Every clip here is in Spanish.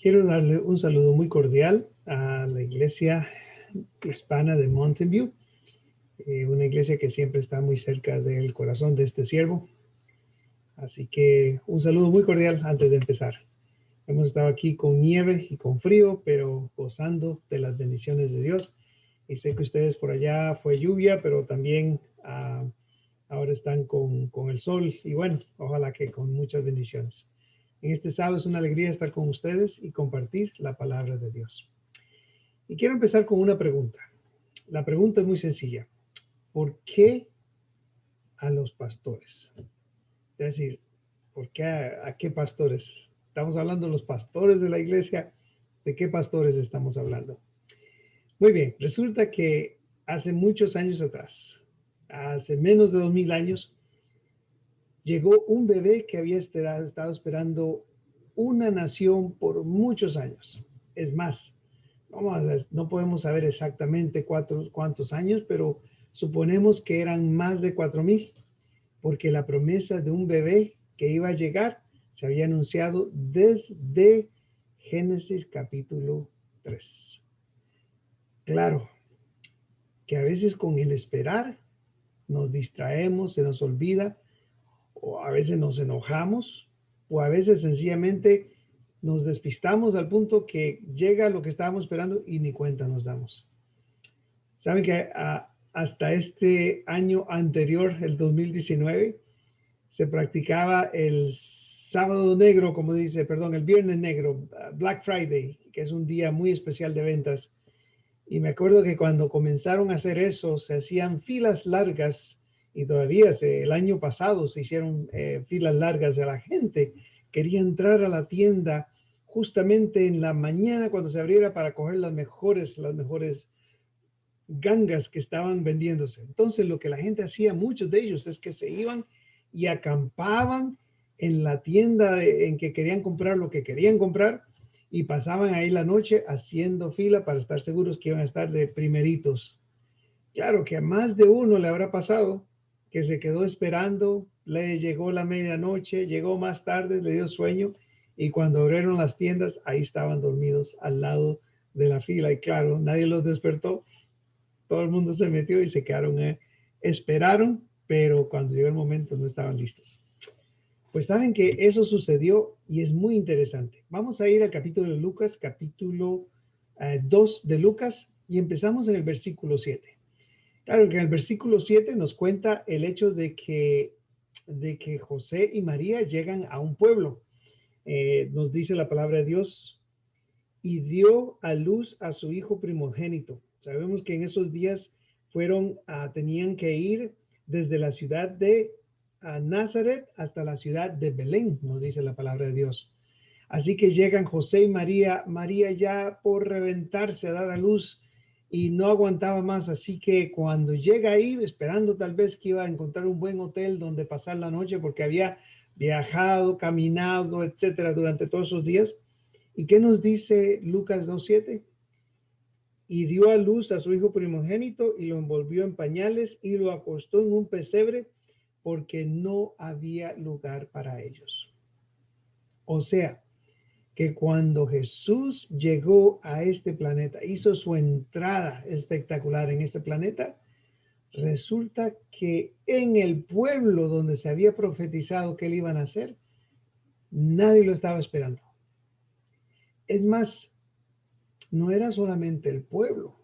Quiero darle un saludo muy cordial a la iglesia hispana de Mountain View, una iglesia que siempre está muy cerca del corazón de este siervo. Así que un saludo muy cordial antes de empezar. Hemos estado aquí con nieve y con frío, pero gozando de las bendiciones de Dios. Y sé que ustedes por allá fue lluvia, pero también ahora están con el sol. Y bueno, ojalá que con muchas bendiciones. En este sábado es una alegría estar con ustedes y compartir la palabra de Dios. Y quiero empezar con una pregunta. La pregunta es muy sencilla. ¿Por qué a los pastores? Es decir, ¿por qué a qué pastores? Estamos hablando de los pastores de la iglesia. ¿De qué pastores estamos hablando? Muy bien, resulta que hace muchos años atrás, hace menos de 2000 años, llegó un bebé que había estado esperando una nación por muchos años. Es más, no podemos saber exactamente cuántos años, pero suponemos que eran más de 4000, porque la promesa de un bebé que iba a llegar se había anunciado desde Génesis capítulo 3. Claro que a veces con el esperar nos distraemos, se nos olvida, o a veces nos enojamos, o a veces sencillamente nos despistamos al punto que llega lo que estábamos esperando y ni cuenta nos damos. Saben que hasta este año anterior, el 2019, se practicaba el sábado negro, como dice, perdón, el viernes negro, Black Friday, que es un día muy especial de ventas. Y me acuerdo que cuando comenzaron a hacer eso, se hacían filas largas, y todavía el año pasado se hicieron filas largas de la gente. Quería entrar a la tienda justamente en la mañana cuando se abriera para coger las mejores gangas que estaban vendiéndose. Entonces lo que la gente hacía, muchos de ellos, es que se iban y acampaban en la tienda en que querían comprar lo que querían comprar y pasaban ahí la noche haciendo fila para estar seguros que iban a estar de primeritos. Claro que a más de uno le habrá pasado que se quedó esperando, le llegó la medianoche, llegó más tarde, le dio sueño y cuando abrieron las tiendas, ahí estaban dormidos al lado de la fila y claro, nadie los despertó. Todo el mundo se metió y se quedaron, esperaron, pero cuando llegó el momento no estaban listos. Pues saben que eso sucedió y es muy interesante. Vamos a ir al capítulo de Lucas, capítulo 2 de Lucas, y empezamos en el versículo 7. Claro que en el versículo 7 nos cuenta el hecho de que José y María llegan a un pueblo. Nos dice la palabra de Dios, y dio a luz a su hijo primogénito. Sabemos que en esos días tenían que ir desde la ciudad de Nazaret hasta la ciudad de Belén, nos dice la palabra de Dios. Así que llegan José y María, María ya por reventarse a dar a luz y no aguantaba más, así que cuando llega ahí, esperando tal vez que iba a encontrar un buen hotel donde pasar la noche, porque había viajado, caminado, etcétera, durante todos esos días. ¿Y qué nos dice Lucas 2:7? Y dio a luz a su hijo primogénito y lo envolvió en pañales y lo acostó en un pesebre porque no había lugar para ellos. O sea, que cuando Jesús llegó a este planeta, hizo su entrada espectacular en este planeta, resulta que en el pueblo donde se había profetizado que él iba a nacer, nadie lo estaba esperando. Es más, no era solamente el pueblo,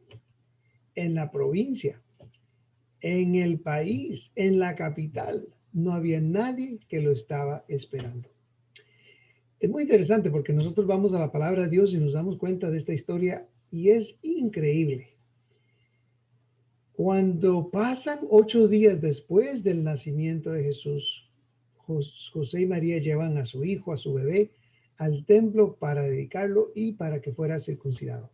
en la provincia, en el país, en la capital, no había nadie que lo estaba esperando. Es muy interesante porque nosotros vamos a la palabra de Dios y nos damos cuenta de esta historia y es increíble. Cuando pasan 8 días después del nacimiento de Jesús, José y María llevan a su hijo, a su bebé, al templo para dedicarlo y para que fuera circuncidado.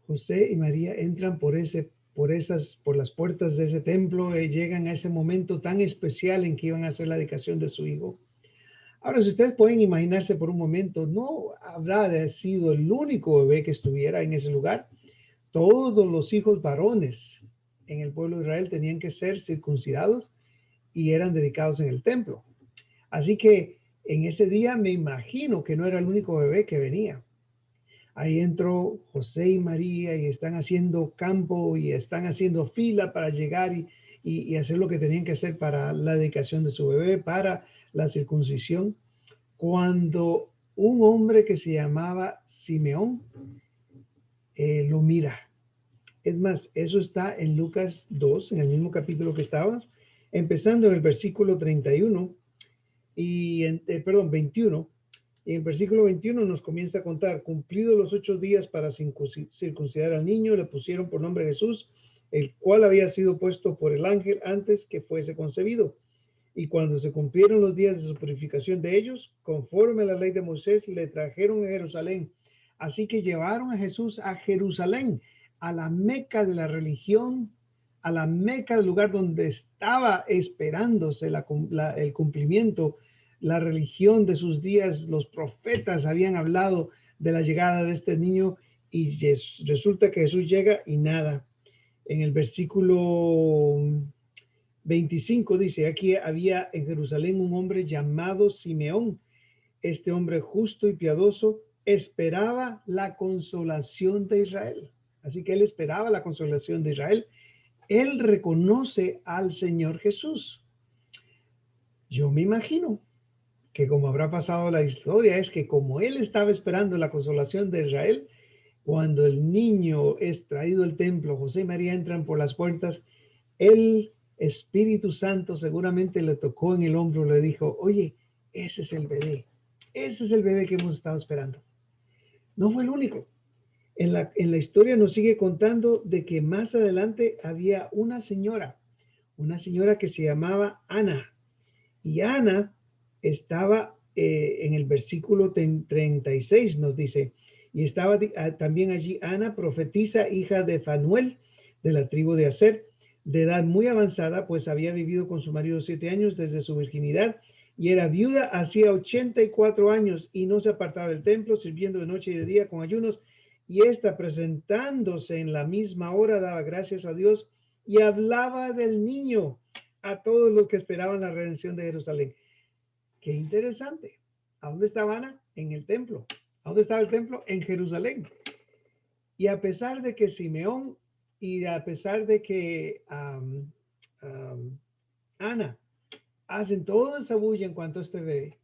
José y María entran por las puertas de ese templo y llegan a ese momento tan especial en que iban a hacer la dedicación de su hijo. Ahora, si ustedes pueden imaginarse por un momento, no habrá sido el único bebé que estuviera en ese lugar. Todos los hijos varones en el pueblo de Israel tenían que ser circuncidados y eran dedicados en el templo. Así que En ese día me imagino que no era el único bebé que venía. Ahí entró José y María y están haciendo campo y están haciendo fila para llegar y hacer lo que tenían que hacer para la dedicación de su bebé, para la circuncisión. Cuando un hombre que se llamaba Simeón lo mira. Es más, eso está en Lucas 2, en el mismo capítulo que estábamos, empezando en el versículo 31 perdón, 21. Y en versículo 21 nos comienza a contar: cumplidos los 8 días para circuncidar al niño, le pusieron por nombre Jesús, el cual había sido puesto por el ángel antes que fuese concebido. Y cuando se cumplieron los días de su purificación de ellos, conforme a la ley de Moisés, le trajeron a Jerusalén. Así que llevaron a Jesús a Jerusalén, a la meca de la religión, a la meca del lugar donde estaba esperándose el cumplimiento, la religión de sus días. Los profetas habían hablado de la llegada de este niño y resulta que Jesús llega y nada. En el versículo 25 dice: aquí había en Jerusalén un hombre llamado Simeón. Este hombre justo y piadoso esperaba la consolación de Israel. Así que él esperaba la consolación de Israel. Él reconoce al Señor Jesús. Yo me imagino que como habrá pasado la historia, es que como él estaba esperando la consolación de Israel, cuando el niño es traído al templo, José y María entran por las puertas, el Espíritu Santo seguramente le tocó en el hombro, le dijo: oye, ese es el bebé que hemos estado esperando. No fue el único. En la historia nos sigue contando de que más adelante había una señora que se llamaba Ana. Y Ana estaba en el versículo 36, nos dice: y estaba también allí Ana, profetisa, hija de Fanuel, de la tribu de Aser, de edad muy avanzada, pues había vivido con su marido 7 años desde su virginidad, y era viuda hacía 84 años, y no se apartaba del templo, sirviendo de noche y de día con ayunos. Y esta, presentándose en la misma hora, daba gracias a Dios y hablaba del niño a todos los que esperaban la redención de Jerusalén. Qué interesante. ¿A dónde estaba Ana? En el templo. ¿A dónde estaba el templo? En Jerusalén. Y a pesar de que Simeón y a pesar de que Ana hacen toda esa bulla en cuanto a este bebé,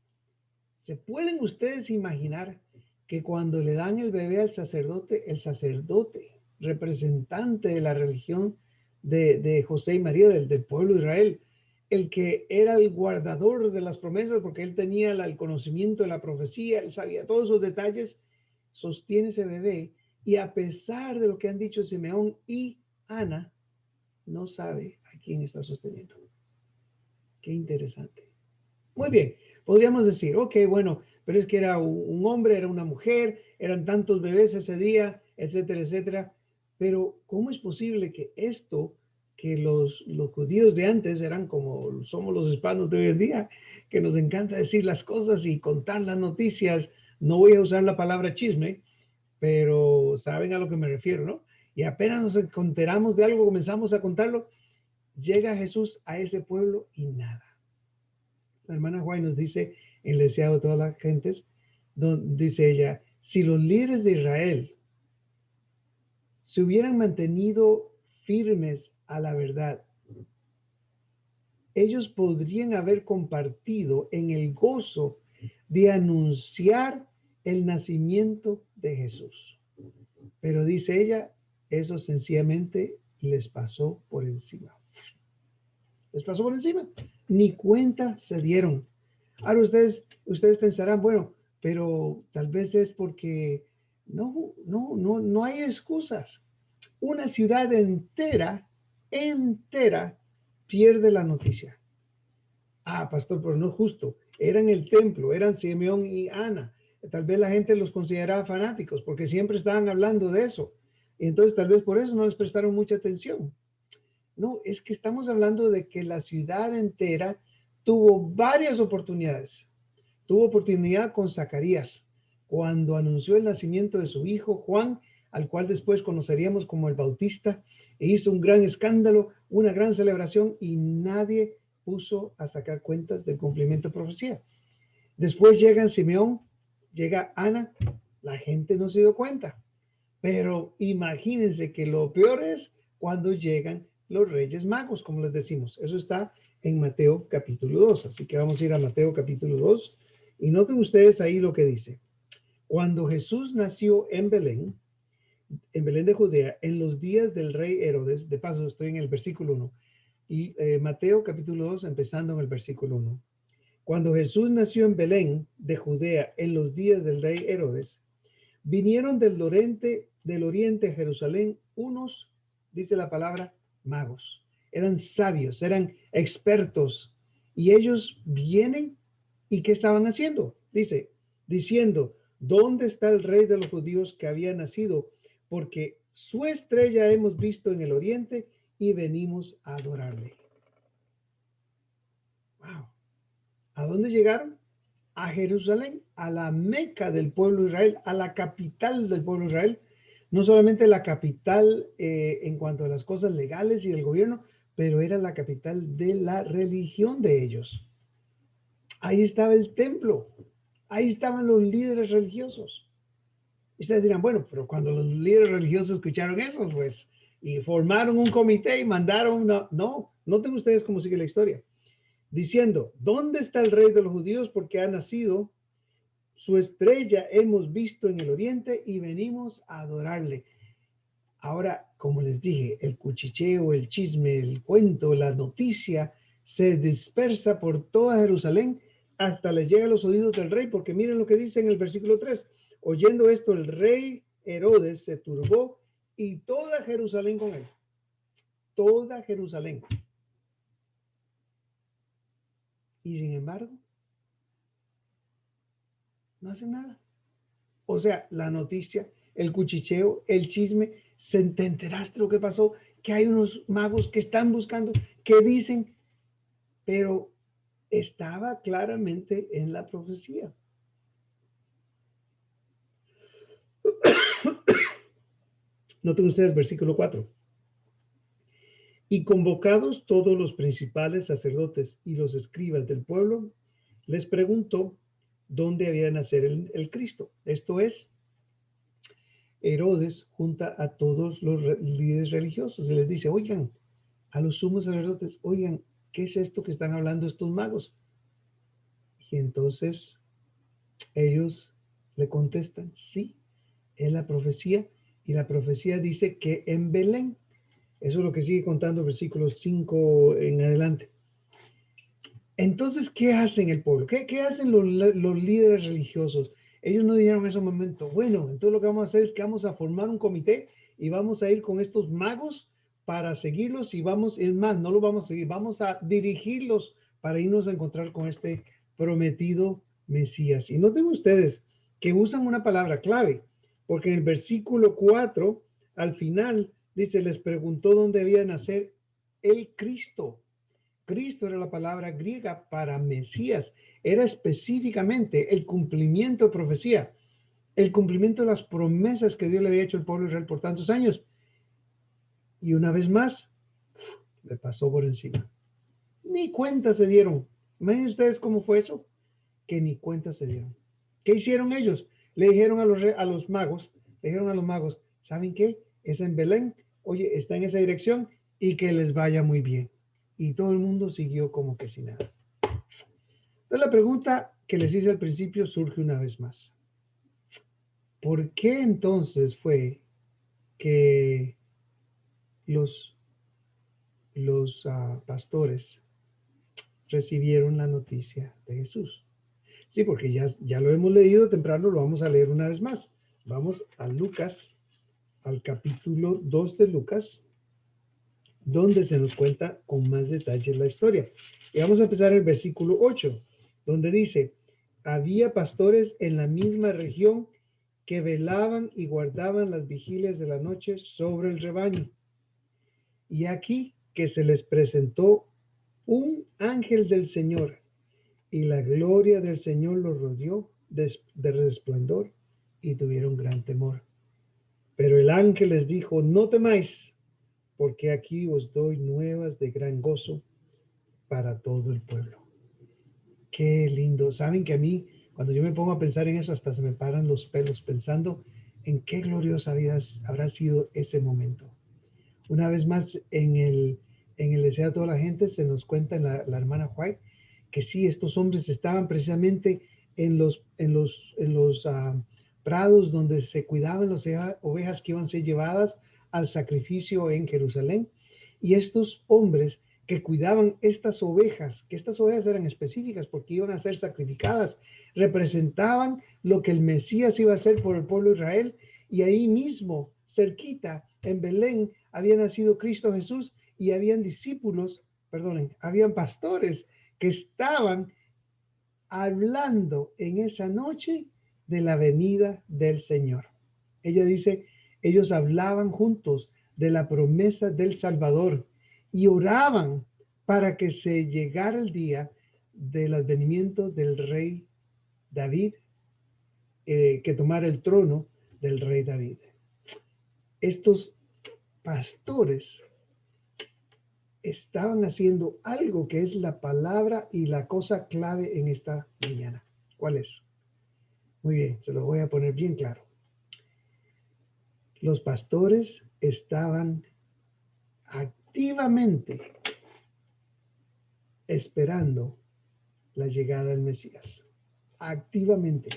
¿se pueden ustedes imaginar que cuando le dan el bebé al sacerdote, el sacerdote, representante de la religión de José y María, del pueblo de Israel, el que era el guardador de las promesas, porque él tenía el conocimiento de la profecía, él sabía todos esos detalles, sostiene ese bebé, y a pesar de lo que han dicho Simeón y Ana, no sabe a quién está sosteniendo? Qué interesante. Muy bien, podríamos decir: ok, bueno, pero es que era un hombre, era una mujer, eran tantos bebés ese día, etcétera, etcétera. Pero ¿cómo es posible que esto, que los judíos de antes eran como somos los hispanos de hoy en día, que nos encanta decir las cosas y contar las noticias? No voy a usar la palabra chisme, pero saben a lo que me refiero, ¿no? Y apenas nos enteramos de algo, comenzamos a contarlo. Llega Jesús a ese pueblo y nada. La hermana Juárez nos dice en el deseado de todas las gentes, dice ella: si los líderes de Israel se hubieran mantenido firmes a la verdad, ellos podrían haber compartido en el gozo de anunciar el nacimiento de Jesús. Pero dice ella, eso sencillamente les pasó por encima. Les pasó por encima. Ni cuenta se dieron. Ahora ustedes pensarán: bueno, pero tal vez es porque no hay excusas. Una ciudad entera pierde la noticia. Ah, pastor, pero no es justo. Eran el templo, eran Simeón y Ana. Tal vez la gente los consideraba fanáticos porque siempre estaban hablando de eso. Y entonces tal vez por eso no les prestaron mucha atención. No, es que estamos hablando de que la ciudad entera tuvo varias oportunidades. Tuvo oportunidad con Zacarías, cuando anunció el nacimiento de su hijo Juan, al cual después conoceríamos como el Bautista, e hizo un gran escándalo, una gran celebración, y nadie puso a sacar cuentas del cumplimiento de profecía. Después llegan Simeón, llega Ana, la gente no se dio cuenta. Pero imagínense que lo peor es cuando llegan los Reyes Magos, como les decimos. Eso está en Mateo capítulo 2. Así que vamos a ir a Mateo capítulo 2 y noten ustedes ahí lo que dice. Cuando Jesús nació en Belén de Judea, en los días del rey Herodes, de paso estoy en el versículo 1, y Mateo capítulo 2, empezando en el versículo 1. Cuando Jesús nació en Belén de Judea, en los días del rey Herodes, vinieron del oriente a Jerusalén unos, dice la palabra, magos. Eran sabios, eran expertos. Y ellos vienen y ¿qué estaban haciendo? Dice, diciendo, ¿dónde está el rey de los judíos que había nacido? Porque su estrella hemos visto en el oriente y venimos a adorarle. Wow. ¿A dónde llegaron? A Jerusalén, a la Meca del pueblo de Israel, a la capital del pueblo de Israel, no solamente la capital en cuanto a las cosas legales y el gobierno, pero era la capital de la religión de ellos. Ahí estaba el templo, ahí estaban los líderes religiosos. Y ustedes dirán, bueno, pero cuando los líderes religiosos escucharon eso, pues, y formaron un comité y mandaron, no, noten ustedes cómo sigue la historia, diciendo, ¿dónde está el rey de los judíos? Porque ha nacido. Su estrella hemos visto en el oriente y venimos a adorarle. Ahora, como les dije, el cuchicheo, el chisme, el cuento, la noticia se dispersa por toda Jerusalén hasta le llega a los oídos del rey, porque miren lo que dice en el versículo 3. Oyendo esto, el rey Herodes se turbó y toda Jerusalén con él. Toda Jerusalén. Y sin embargo, no hacen nada. O sea, la noticia, el cuchicheo, el chisme, te enteraste lo que pasó, que hay unos magos que están buscando, que dicen, pero estaba claramente en la profecía. Noten ustedes versículo 4. Y convocados todos los principales sacerdotes y los escribas del pueblo, les preguntó dónde había de nacer el Cristo. Esto es, Herodes junta a todos los líderes religiosos y les dice, oigan, a los sumos sacerdotes, oigan, ¿qué es esto que están hablando estos magos? Y entonces ellos le contestan, sí, es la profecía, y la profecía dice que en Belén, eso es lo que sigue contando versículos 5 en adelante. Entonces, ¿qué hacen el pueblo? ¿Qué hacen los líderes religiosos? Ellos no dijeron en ese momento, bueno, entonces lo que vamos a hacer es que vamos a formar un comité y vamos a ir con estos magos para seguirlos y vamos, es más, no lo vamos a seguir, vamos a dirigirlos para irnos a encontrar con este prometido Mesías. Y noten ustedes que usan una palabra clave, porque en el versículo 4, al final, dice, les preguntó dónde debía de nacer el Cristo. Cristo era la palabra griega para Mesías, era específicamente el cumplimiento de profecía, el cumplimiento de las promesas que Dios le había hecho al pueblo de Israel por tantos años. Y una vez más, le pasó por encima. Ni cuenta se dieron. Imaginen ustedes cómo fue eso, que ni cuenta se dieron. ¿Qué hicieron ellos? Le dijeron a los magos, ¿saben qué? Es en Belén, oye, está en esa dirección y que les vaya muy bien. Y todo el mundo siguió como que sin nada. Entonces la pregunta que les hice al principio surge una vez más. ¿Por qué entonces fue que los pastores recibieron la noticia de Jesús? Sí, porque ya lo hemos leído temprano, lo vamos a leer una vez más. Vamos a Lucas, al capítulo 2 de Lucas, donde se nos cuenta con más detalles la historia. Y vamos a empezar el versículo 8, donde dice, había pastores en la misma región que velaban y guardaban las vigilias de la noche sobre el rebaño. Y aquí que se les presentó un ángel del Señor, y la gloria del Señor los rodeó de resplandor, y tuvieron gran temor. Pero el ángel les dijo, no temáis, porque aquí os doy nuevas de gran gozo para todo el pueblo. Qué lindo. Saben que a mí, cuando yo me pongo a pensar en eso, hasta se me paran los pelos pensando en qué gloriosa vida habrá sido ese momento. Una vez más, en el Deseo de toda la gente se nos cuenta en la hermana White que sí, estos hombres estaban precisamente en los prados donde se cuidaban las ovejas que iban a ser llevadas al sacrificio en Jerusalén. Y estos hombres que cuidaban estas ovejas, que estas ovejas eran específicas porque iban a ser sacrificadas, representaban lo que el Mesías iba a hacer por el pueblo de Israel. Y ahí mismo, cerquita, en Belén, había nacido Cristo Jesús y habían discípulos, perdonen, habían pastores que estaban hablando en esa noche de la venida del Señor. Ella dice, ellos hablaban juntos de la promesa del Salvador y oraban para que se llegara el día del advenimiento del rey David, que tomara el trono del rey David. Estos pastores estaban haciendo algo que es la palabra y la cosa clave en esta mañana. ¿Cuál es? Muy bien, se lo voy a poner bien claro. Los pastores estaban activamente esperando la llegada del Mesías. Activamente.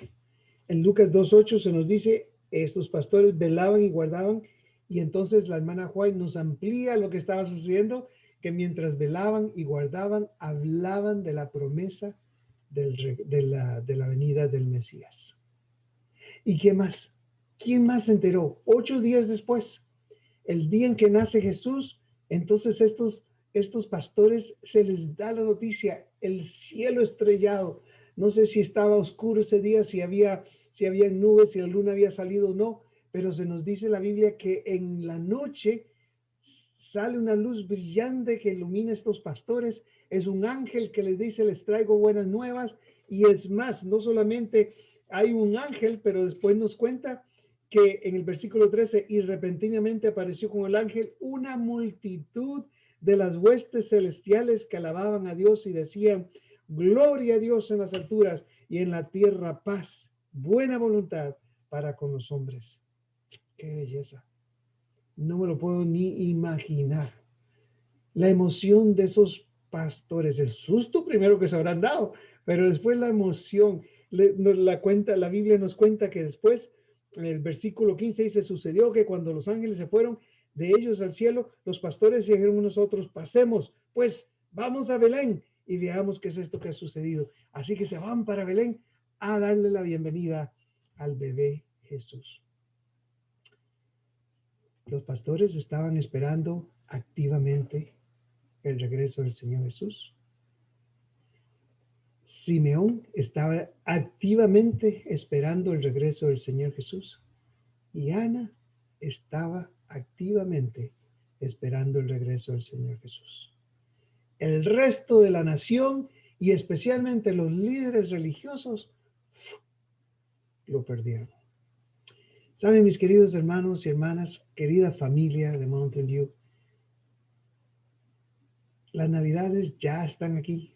En Lucas 2:8 se nos dice, estos pastores velaban y guardaban, y entonces la hermana Juan nos amplía lo que estaba sucediendo, que mientras velaban y guardaban, hablaban de la promesa de la venida del Mesías. ¿Y qué más? ¿Quién más se enteró? 8 días después, el día en que nace Jesús, entonces estos pastores se les da la noticia, el cielo estrellado. No sé si estaba oscuro ese día, si había nubes, si la luna había salido o no, pero se nos dice en la Biblia que en la noche sale una luz brillante que ilumina a estos pastores. Es un ángel que les dice, les traigo buenas nuevas. Y es más, no solamente hay un ángel, pero después nos cuenta que en el versículo 13, y repentinamente apareció con el ángel una multitud de las huestes celestiales que alababan a Dios y decían, gloria a Dios en las alturas y en la tierra paz, buena voluntad para con los hombres. Qué belleza. No me lo puedo ni imaginar. La emoción de esos pastores, el susto primero que se habrán dado, pero después la emoción. La Biblia nos cuenta que después, en el versículo 15 dice, sucedió que cuando los ángeles se fueron de ellos al cielo, los pastores dijeron unos a otros, pasemos, pues vamos a Belén y veamos qué es esto que ha sucedido. Así que se van para Belén a darle la bienvenida al bebé Jesús. Los pastores estaban esperando activamente el regreso del Señor Jesús. Simeón estaba activamente esperando el regreso del Señor Jesús. Y Ana estaba activamente esperando el regreso del Señor Jesús. El resto de la nación y especialmente los líderes religiosos lo perdieron. Saben, mis queridos hermanos y hermanas, querida familia de Mountain View, las navidades ya están aquí.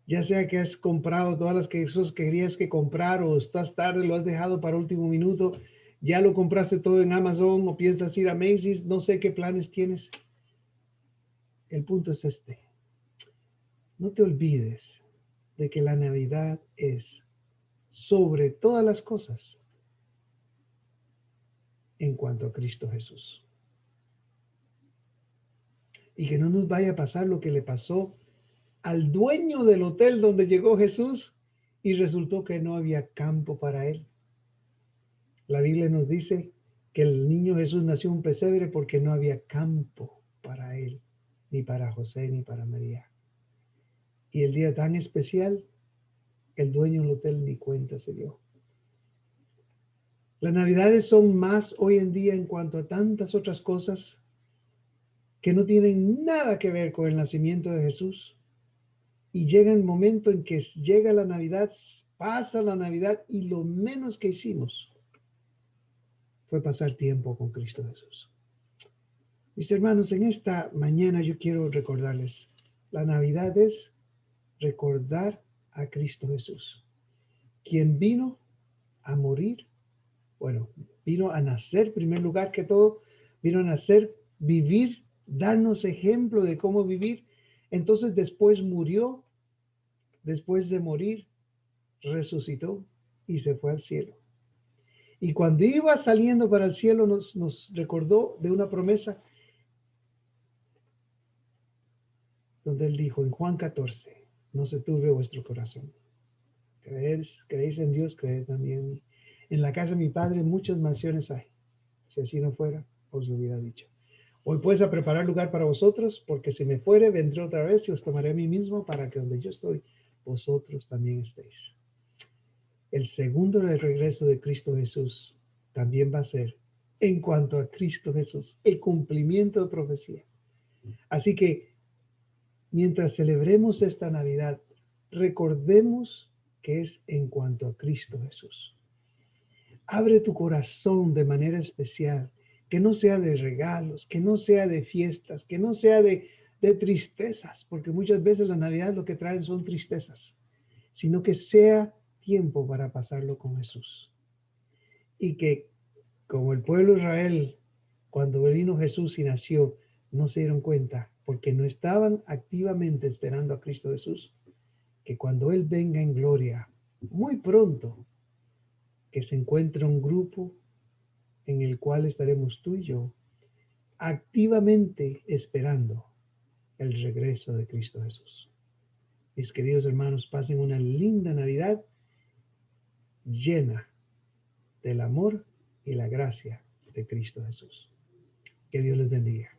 Ya sea que has comprado todas las que querías que comprar o estás tarde, lo has dejado para último minuto, ya lo compraste todo en Amazon o piensas ir a Macy's, no sé qué planes tienes. El punto es este. No te olvides de que la Navidad es, sobre todas las cosas, en cuanto a Cristo Jesús. Y que no nos vaya a pasar lo que le pasó al dueño del hotel donde llegó Jesús y resultó que no había campo para él. La Biblia nos dice que el niño Jesús nació en un pesebre porque no había campo para él, ni para José, ni para María. Y el día tan especial, el dueño del hotel ni cuenta se dio. Las navidades son más hoy en día en cuanto a tantas otras cosas que no tienen nada que ver con el nacimiento de Jesús. Y llega el momento en que llega la Navidad, pasa la Navidad y lo menos que hicimos fue pasar tiempo con Cristo Jesús. Mis hermanos, en esta mañana yo quiero recordarles, la Navidad es recordar a Cristo Jesús, quien vino a morir, bueno, vino a nacer, en primer lugar que todo, vino a nacer, vivir, darnos ejemplo de cómo vivir. Entonces después murió, después de morir, resucitó y se fue al cielo. Y cuando iba saliendo para el cielo nos recordó de una promesa donde él dijo en Juan 14, no se turbe vuestro corazón. Creéis en Dios, creed también en mí. En la casa de mi padre muchas mansiones hay. Si así no fuera, os lo hubiera dicho. Hoy pues a preparar lugar para vosotros, porque si me fuere, vendré otra vez y os tomaré a mí mismo para que donde yo estoy, vosotros también estéis. El segundo regreso de Cristo Jesús también va a ser, en cuanto a Cristo Jesús, el cumplimiento de profecía. Así que mientras celebremos esta Navidad, recordemos que es en cuanto a Cristo Jesús. Abre tu corazón de manera especial, que no sea de regalos, que no sea de fiestas, que no sea de tristezas, porque muchas veces las Navidades lo que traen son tristezas, sino que sea tiempo para pasarlo con Jesús. Y que como el pueblo de Israel, cuando vino Jesús y nació, no se dieron cuenta porque no estaban activamente esperando a Cristo Jesús, que cuando Él venga en gloria, muy pronto, que se encuentre un grupo en el cual estaremos tú y yo, activamente esperando el regreso de Cristo Jesús. Mis queridos hermanos, pasen una linda Navidad llena del amor y la gracia de Cristo Jesús. Que Dios les bendiga.